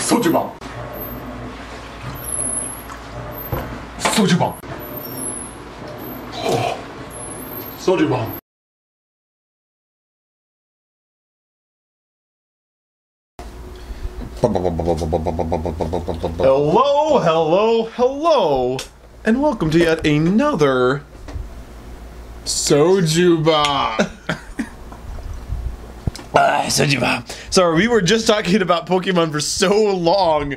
Soju Bomb. Soju Bomb. Oh. Soju Bomb. Hello, hello, hello, and welcome to yet another Soju Bomb. Soju Bomb. Sorry, we were just talking about Pokemon for so long,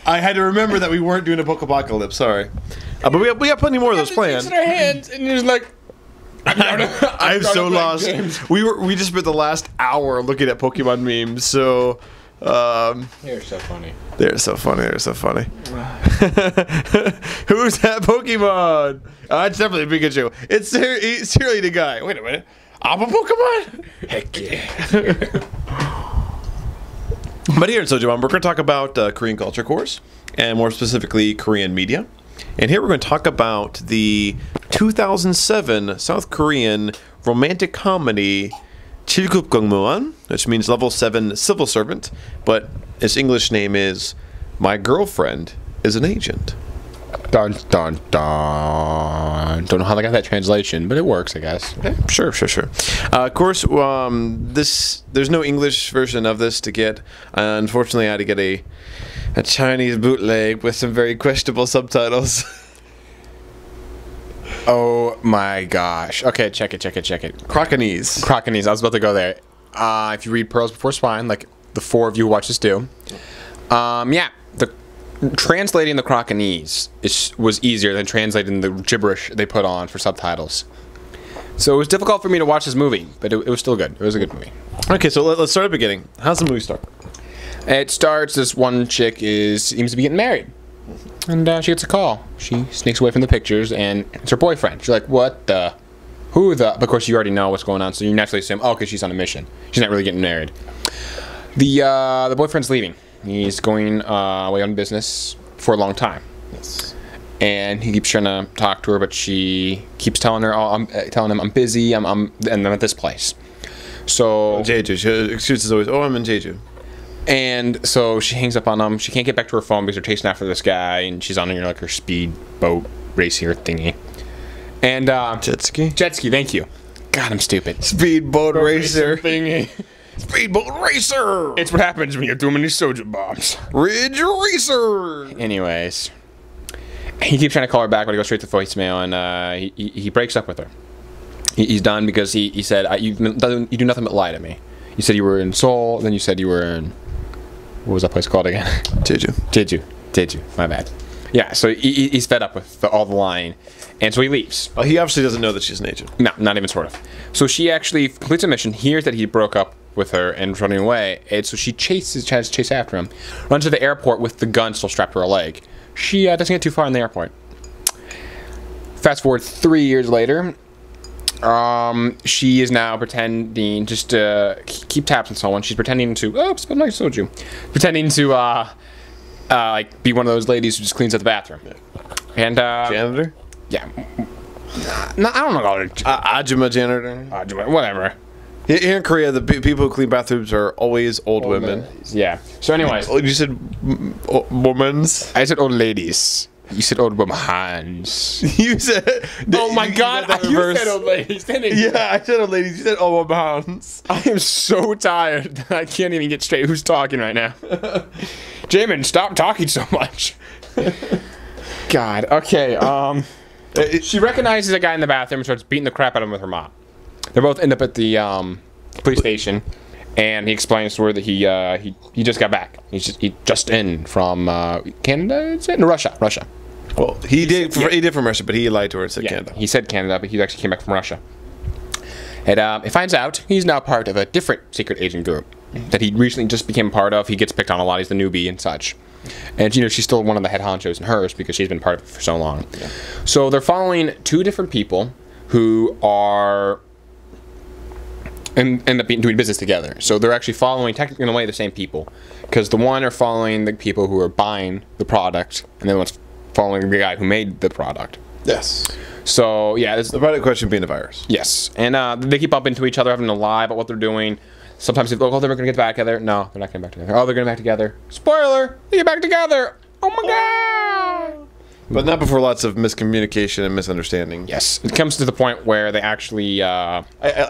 I had to remember that we weren't doing a Pokepocalypse. Sorry, but we have plenty more of those planned. In our hands, and you're like, I'm so lost. Games. We just spent the last hour looking at Pokemon memes. So. They're so funny. They're so funny. They're so funny. Who's that Pokemon? It's definitely Pikachu. It's seriously the guy. Wait a minute. I'm a Pokemon? Heck yeah. But here in Soju Bomb, we're going to talk about Korean culture course, and more specifically Korean media. And here we're going to talk about the 2007 South Korean romantic comedy Chilkup Gongmuan, which means level 7 civil servant, but its English name is My Girlfriend is an Agent. Dun dun dun. Don't know how they got that translation, but it works, I guess. Okay, sure. Of course, there's no English version of this to get. Unfortunately, I had to get a Chinese bootleg with some very questionable subtitles. Oh my gosh. Okay, check it. Crocanese. I was about to go there. If you read Pearls Before Swine, like the 4 of you who watch this do, yeah, translating the Crocanese was easier than translating the gibberish they put on for subtitles. So it was difficult for me to watch this movie, but it was still good. It was a good movie. Okay, so let's start at the beginning. How's the movie start? It starts, this one chick seems to be getting married. And she gets a call. She sneaks away from the pictures, and it's her boyfriend. She's like, what the? Who the? But of course, you already know what's going on, so you naturally assume, oh, because she's on a mission. She's not really getting married. The boyfriend's leaving. He's going away on business for a long time. Yes. And he keeps trying to talk to her, but she keeps telling her, oh, telling him I'm busy, and I'm at this place. So Jeju. Excuse is always, oh, I'm in Jeju. And so she hangs up on him. She can't get back to her phone because they're chasing after this guy, and she's on like her speed boat racer thingy. And jet ski, thank you. God, I'm stupid. Speed boat racer thingy. Speedboat racer. It's what happens when you have too many Soju bombs. Ridge racer. Anyways, he keeps trying to call her back, but he goes straight to voicemail, and he breaks up with her. He's done because he said, you do nothing but lie to me. You said you were in Seoul, then you said you were in, what was that place called again? Jeju. My bad. Yeah, so he's fed up with all the lying, and so he leaves. Well, he obviously doesn't know that she's an agent. No, not even sort of. So she actually completes a mission, hears that he broke up with her and is running away, and so she tries to chase after him, runs to the airport with the gun still strapped to her leg. She doesn't get too far in the airport. Fast forward 3 years later, she is now pretending just to keep tabs on someone. She's pretending to, oh, it's nice soju. Pretending to, like, be one of those ladies who just cleans up the bathroom. And, janitor? Yeah. No, I don't know about it. Ajuma janitor? Ajuma, whatever. Here in Korea, the people who clean bathrooms are always old women. Yeah. So anyways. You said women's? I said old ladies. You said old womans. You said... Oh my god, you said old ladies, didn't you? Yeah, I said old ladies. You said old womans. I am so tired that I can't even get straight who's talking right now. Jamin, stop talking so much. God, okay, she recognizes a guy in the bathroom and starts beating the crap out of him with her mop. They both end up at the police station, and he explains to her that he just got back. He just in from Canada, is it? No, Russia. Well, he did from Russia, but he lied to her and said Canada. He said Canada, but he actually came back from Russia. And it finds out he's now part of a different secret agent group that he recently just became part of. He gets picked on a lot. He's the newbie and such. And, you know, she's still one of the head honchos in hers because she's been part of it for so long. Yeah. So they're following 2 different people who are... and end up doing business together. So they're actually following, technically in a way, the same people. Because the one are following the people who are buying the product, and the other one's following the guy who made the product. Yes. So, yeah. The product question being a virus. Yes. And they keep up into each other, having to lie about what they're doing. Sometimes they they're going to get back together. No, they're not getting back together. Oh, they're getting back together. Spoiler! They get back together. Oh my god! But not before lots of miscommunication and misunderstanding. Yes, it comes to the point where they actually. I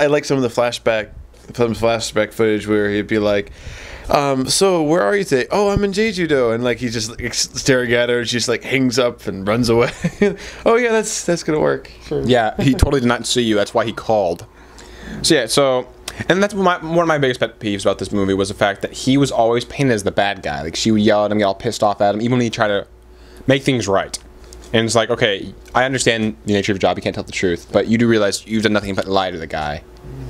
like some of the flashback footage where he'd be like, so where are you today? Oh, I'm in Jeju-do, and like he's just like, staring at her, and she just like hangs up and runs away. Oh yeah, that's gonna work. Sure. Yeah, he totally did not see you. That's why he called. So yeah, and that's one of my biggest pet peeves about this movie was the fact that he was always painted as the bad guy. Like she would yell at him, get all pissed off at him, even when he tried to make things right. And it's like, okay, I understand the nature of your job. You can't tell the truth, but you do realize you've done nothing but lie to the guy.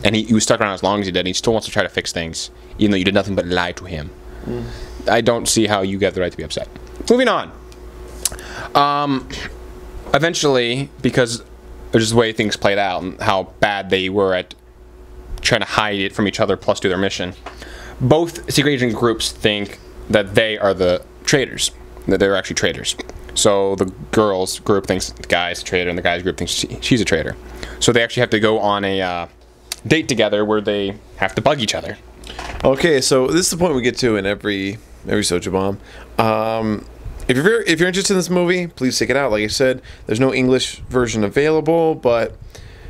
And he was stuck around as long as he did, and he still wants to try to fix things, even though you did nothing but lie to him. I don't see how you have the right to be upset. Moving on. Eventually, because of just the way things played out and how bad they were at trying to hide it from each other plus do their mission, both secret agent groups think that they are the traitors, that they're actually traitors. So the girls group thinks the guy's a traitor, and the guys group thinks she's a traitor. So they actually have to go on a date together where they have to bug each other. Okay, so this is the point we get to in every Soju Bomb. If you're interested in this movie, please check it out. Like I said, there's no English version available, but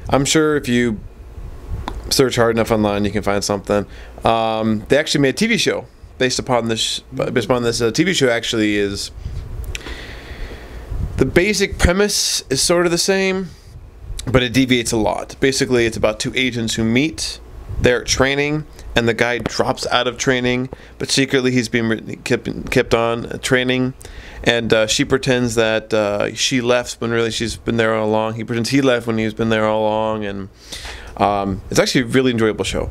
I'm sure if you search hard enough online, you can find something. They actually made a TV show based upon this. TV show actually is. The basic premise is sort of the same, but it deviates a lot. Basically, it's about two agents who meet. They're at training, and the guy drops out of training, but secretly he's being kept on training. And she pretends that she left when really she's been there all along. He pretends he left when he's been there all along, and it's actually a really enjoyable show.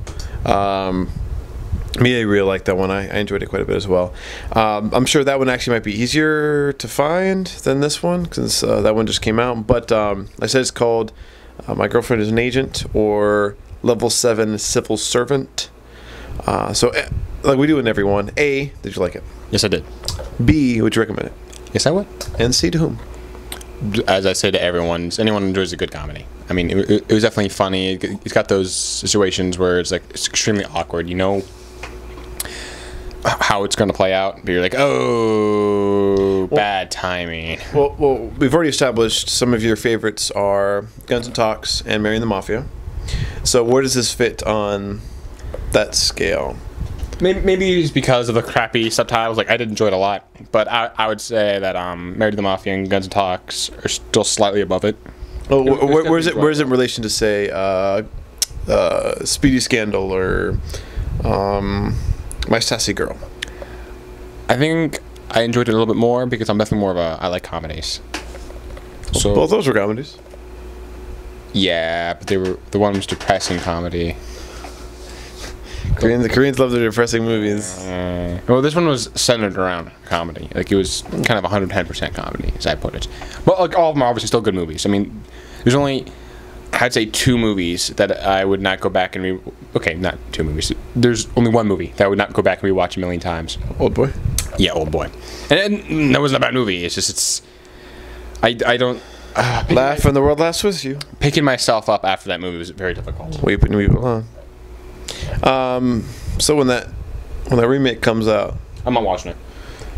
Me, I really like that one. I enjoyed it quite a bit as well. I'm sure that one actually might be easier to find than this one, because that one just came out. But I said it's called My Girlfriend is an Agent, or Level 7 Civil Servant. So, like we do in every one. A, did you like it? Yes, I did. B, would you recommend it? Yes, I would. And C, to whom? As I said to everyone enjoys a good comedy. I mean, it was definitely funny. It's got those situations where it's like it's extremely awkward. You know how it's going to play out, but you're like, oh, bad timing. Well, we've already established some of your favorites are Guns and Talks and Marrying the Mafia. So where does this fit on that scale? Maybe it's because of the crappy subtitles. Like, I did enjoy it a lot, but I would say that Married to the Mafia and Guns and Talks are still slightly above it. Oh, where's it in relation to, say, Speedy Scandal or My Sassy Girl? I think I enjoyed it a little bit more because I'm definitely more of I like comedies. So both those were comedies. Yeah, but the one was depressing comedy. The Koreans love their depressing movies. Well, this one was centered around comedy. Like, it was kind of 110% comedy, as I put it. But like, all of them are obviously still good movies. I mean, there's only, I'd say, 2 movies that I would not go back and okay, not 2 movies. There's only 1 movie that I would not go back and rewatch a million times. Old Boy? Yeah, Old Boy. And that wasn't a bad movie. It's just, I don't... Laugh and the world laughs with you. Picking myself up after that movie was very difficult. Weep along. So when that remake comes out, I'm not watching it.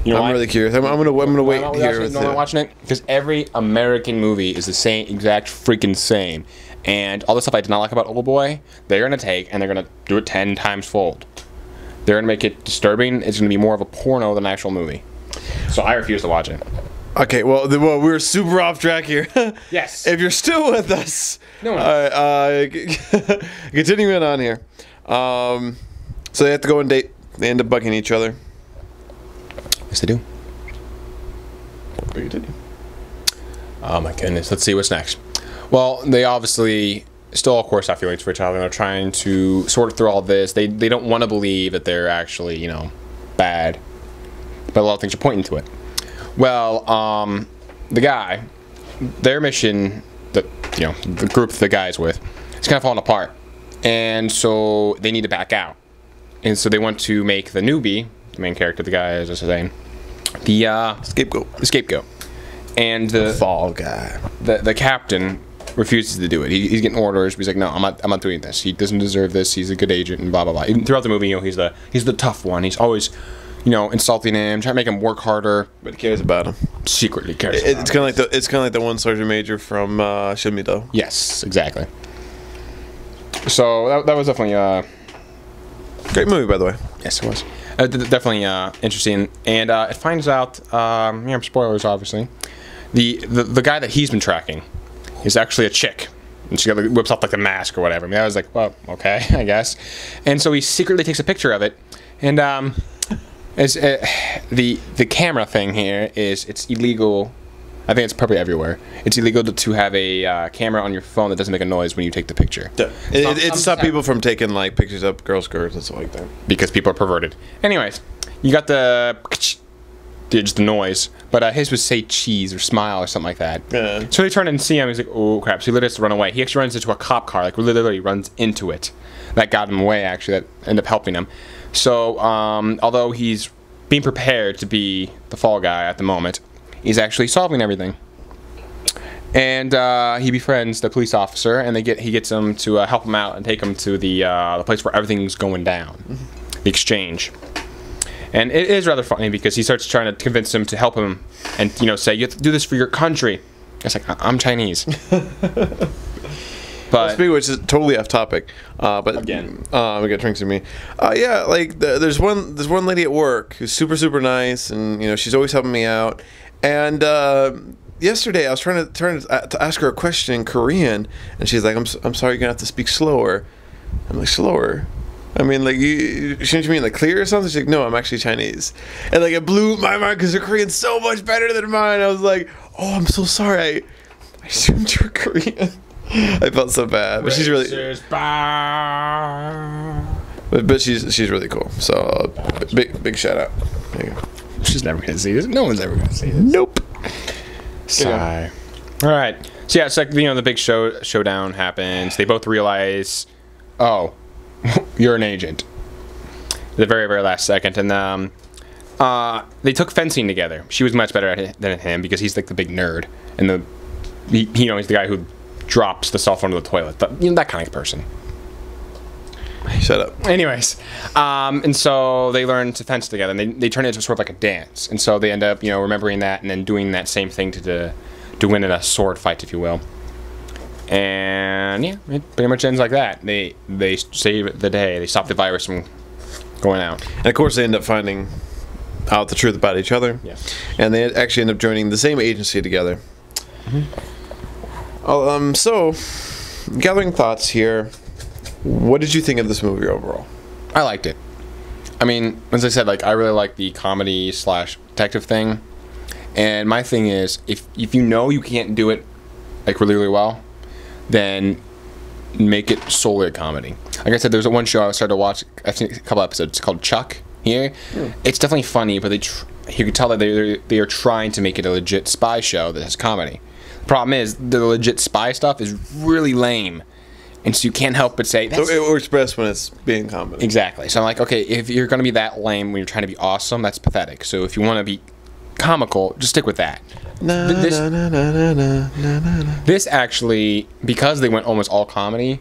You know I'm really curious. I'm gonna wait here. I'm not watching it because every American movie is the same, exact freaking same. And all the stuff I did not like about Old Boy, they're gonna take and they're gonna do it 10 times fold. They're gonna make it disturbing. It's gonna be more of a porno than an actual movie. So I refuse to watch it. Okay, well, we're super off track here. Yes. If you're still with us, no. Continuing on here. So they have to go on date. They end up bugging each other. Yes, they do. Continue. Oh my goodness. Let's see what's next. Well, they obviously still, of course, have feelings for each other. They're trying to sort through all this. They don't want to believe that they're actually, you know, bad. But a lot of things are pointing to it. Well, the guy, their mission, the group the guy's with, is kind of falling apart. And so they need to back out. And so they want to make the newbie, the main character, the guy, as I was saying, the scapegoat. The scapegoat. And the fall guy. The captain refuses to do it. He's getting orders, but he's like, no, I'm not doing this. He doesn't deserve this. He's a good agent, and blah blah blah. Even throughout the movie, he's the tough one. He's always, insulting him, trying to make him work harder. But he cares about him. Secretly cares. It's kind of like the one sergeant major from Shimido. Yes, exactly. So that was definitely great movie, by the way. Yes, it was. Definitely interesting, and it finds out, spoilers obviously, the guy that he's been tracking is actually a chick, and she whips off like the mask or whatever. I mean, I was like, well, okay, I guess. And so he secretly takes a picture of it, and the camera thing here it's illegal. I think it's probably everywhere. It's illegal to have a camera on your phone that doesn't make a noise when you take the picture. Yeah. It stopped people from taking like pictures of girls' skirts and stuff like that. Because people are perverted. Anyways, you got just the noise, but his would say cheese or smile or something like that. Yeah. So they turn and see him. He's like, oh crap! So he literally has to run away. He actually runs into a cop car, like literally runs into it. That got him away. Actually, that ended up helping him. So although he's being prepared to be the fall guy at the moment, he's actually solving everything, and he befriends the police officer, and he gets him to help him out and take him to the place where everything's going down, the exchange. And it is rather funny because he starts trying to convince him to help him, and say you have to do this for your country. It's like, I'm Chinese. But speaking of which, is totally off topic. But again, we got drinks in me. Yeah, like there's one lady at work who's super nice, and she's always helping me out. And yesterday I was trying to ask her a question in Korean, and she's like, "I'm sorry, you're gonna have to speak slower." I'm like, slower? I mean, like, shouldn't you mean like clear or something? She's like, no, I'm actually Chinese. And like, it blew my mind because her Korean's so much better than mine. I was like, oh, I'm so sorry. I assumed you were Korean. I felt so bad, but she's really. But she's really cool. So big shout out. There you go. She's never gonna see this. No one's ever gonna see this. Nope. Sigh. All right. So yeah, it's like the big showdown happens. They both realize, oh, you're an agent. The very last second, and they took fencing together. She was much better at it than him because he's like the big nerd, and he's the guy who drops the cell phone to the toilet. That kind of person. Shut up. Anyways, and so they learn to fence together, and they turn it into sort of like a dance. And so they end up, remembering that and then doing that same thing to win in a sword fight, if you will. And yeah, it pretty much ends like that. They save the day. They stop the virus from going out. And of course, they end up finding out the truth about each other. Yeah. And they actually end up joining the same agency together. Mm-hmm. So, gathering thoughts here. What did you think of this movie overall? I liked it. I mean, as I said, like, I really like the comedy / detective thing. And my thing is, if you can't do it like really well, then make it solely a comedy. Like I said, there's one show I started to watch. I've seen a couple episodes. It's called Chuck. Here, it's definitely funny, but you can tell that they are trying to make it a legit spy show that has comedy. The problem is the legit spy stuff is really lame. And so you can't help but say... So it works best when it's being comedy. Exactly. So I'm like, okay, if you're going to be that lame when you're trying to be awesome, that's pathetic. So if you want to be comical, just stick with that. This actually, because they went almost all comedy,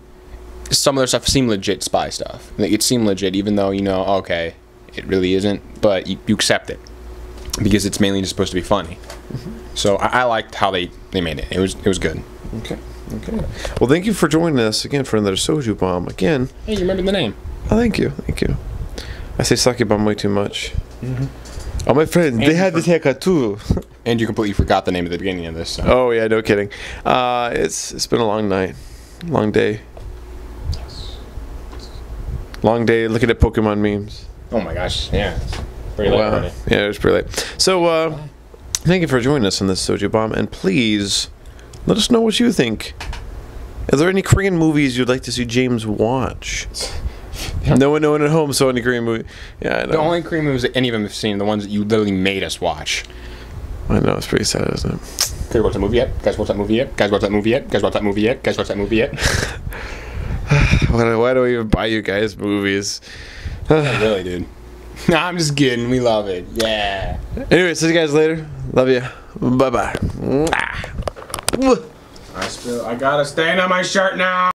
some of their stuff seemed legit spy stuff. It seemed legit, even though, okay, it really isn't, but you accept it. Because it's mainly just supposed to be funny. Mm-hmm. So I liked how they made it. It was good. Okay. Well, thank you for joining us again for another Soju Bomb. Again. Hey, you remember the name? Oh, thank you. I say sake bomb way too much. Mm-hmm. Oh, my friend, they had this haircut too. And you completely forgot the name at the beginning of this. So. Oh yeah, no kidding. It's been a long night, long day. Yes. Long day looking at Pokemon memes. Oh my gosh, yeah. Pretty late already. Yeah, it was pretty late. So, thank you for joining us on this Soju Bomb, and please let us know what you think. Are there any Korean movies you'd like to see James watch? No one at home saw any Korean movie. Yeah, I know. The only Korean movies that any of them have seen are the ones that you literally made us watch. I know, it's pretty sad, isn't it? Guys watch that movie yet? Guys watch that movie yet? Guys watch that movie yet? Guys watch that movie yet? Guys watch that movie yet? Why do we even buy you guys movies? Really, dude. Nah, I'm just kidding. We love it. Yeah. Anyway, see you guys later. Love you. Bye-bye. All right. I got a stain on my shirt now.